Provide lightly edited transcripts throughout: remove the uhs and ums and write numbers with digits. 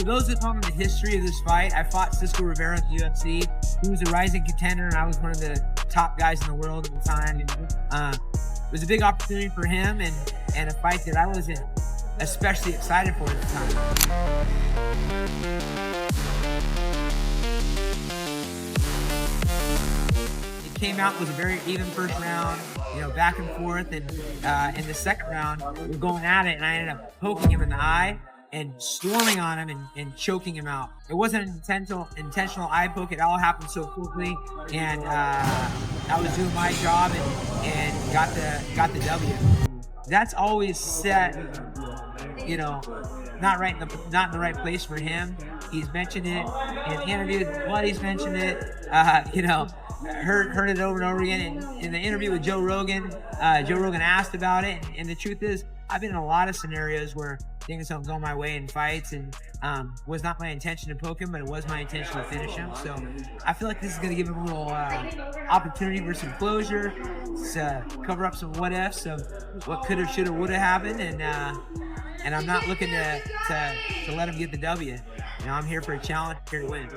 those that don't know the history of this fight, I fought Cisco Rivera at the UFC. He was a rising contender, and I was one of the top guys in the world at the time. It was a big opportunity for him, and a fight that I wasn't especially excited for at the time. It came out, was a very even first round, back and forth, and in the second round, we were going at it, and I ended up poking him in the eye and storming on him and choking him out. It wasn't an intentional eye poke. It all happened so quickly, and I was doing my job and got the W. That's always set, not in the right place for him. He's mentioned it in interviews. Buddy's mentioned it. Heard it over and over again. In the interview with Joe Rogan asked about it, and the truth is, I've been in a lot of scenarios where things don't go my way in fights, and was not my intention to poke him, but it was my intention to finish him. So I feel like this is going to give him a little opportunity for some closure, cover up some what ifs of what could have, should have, would have happened, and I'm not looking to let him get the W. I'm here for a challenge, here to win.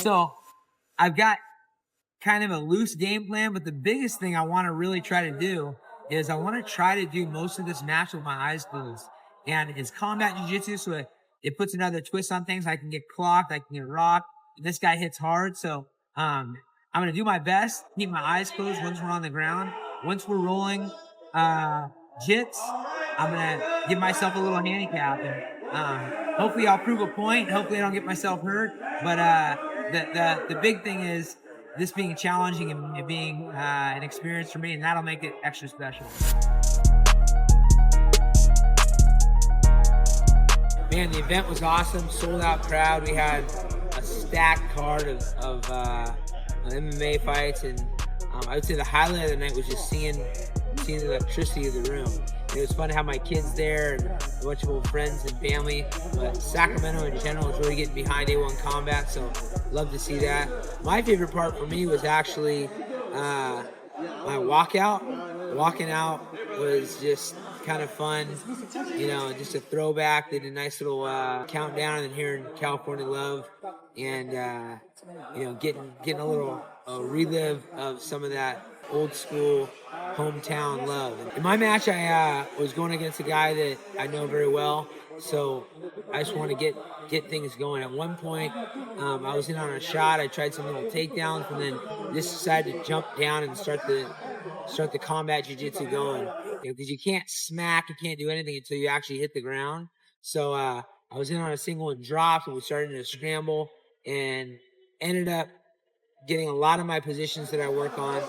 So I've got kind of a loose game plan, but the biggest thing I want to really try to do is I want to try to do most of this match with my eyes closed. And it's combat jiu-jitsu, so it puts another twist on things. I can get clocked, I can get rocked. This guy hits hard, so I'm going to do my best, keep my eyes closed once we're on the ground. Once we're rolling jits, I'm going to give myself a little handicap. And hopefully I'll prove a point. Hopefully I don't get myself hurt. But the big thing is this being challenging and being an experience for me, and that'll make it extra special. Man, the event was awesome. Sold out crowd. We had a stacked card of MMA fights, and I would say the highlight of the night was just seeing the electricity of the room. It was fun to have my kids there and a bunch of old friends and family. But Sacramento in general is really getting behind A1 Combat, so love to see that. My favorite part for me was actually my walkout. Walking out was just kind of fun, just a throwback. They did a nice little countdown, and here in California Love, and getting a little relive of some of that old school hometown love. In my match, I was going against a guy that I know very well, so I just want to get things going. At one point, I was in on a shot. I tried some little takedowns, and then just decided to jump down and start the combat jiu-jitsu going. Because you can't smack, you can't do anything until you actually hit the ground. So I was in on a single and dropped, and we started to scramble, and ended up getting a lot of my positions that I work on.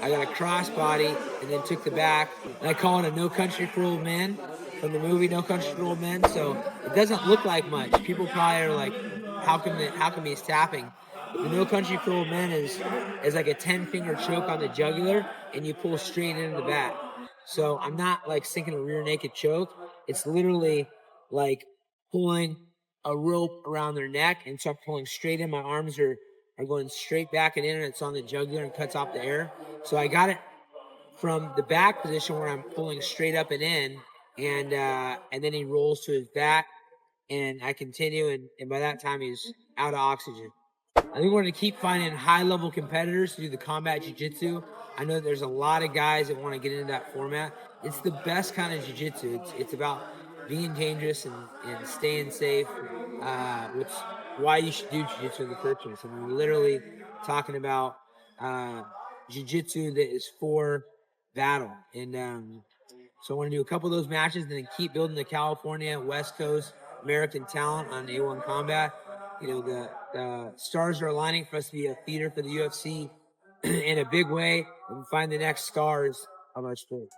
I got a cross body and then took the back. And I call it a No Country for Old Men from the movie No Country for Old Men. So it doesn't look like much. People probably are like, how come he's tapping? The No Country for Old Men is like a 10-finger choke on the jugular, and you pull straight into the back. So I'm not like sinking a rear naked choke. It's literally like pulling a rope around their neck, and so I'm pulling straight in. My arms are going straight back and in, and it's on the jugular and cuts off the air. So I got it from the back position where I'm pulling straight up and in, and then he rolls to his back, and I continue, and by that time he's out of oxygen. I think we're going to keep finding high-level competitors to do the combat jiu-jitsu. I know there's a lot of guys that want to get into that format. It's the best kind of jiu-jitsu. It's about being dangerous and staying safe, which is why you should do jiu-jitsu in the first place. I mean, we're literally talking about jiu-jitsu that is for battle. And so I want to do a couple of those matches and then keep building the California, West Coast, American talent on A1 Combat. The stars are aligning for us to be a theater for the UFC in a big way, and find the next stars of our sport.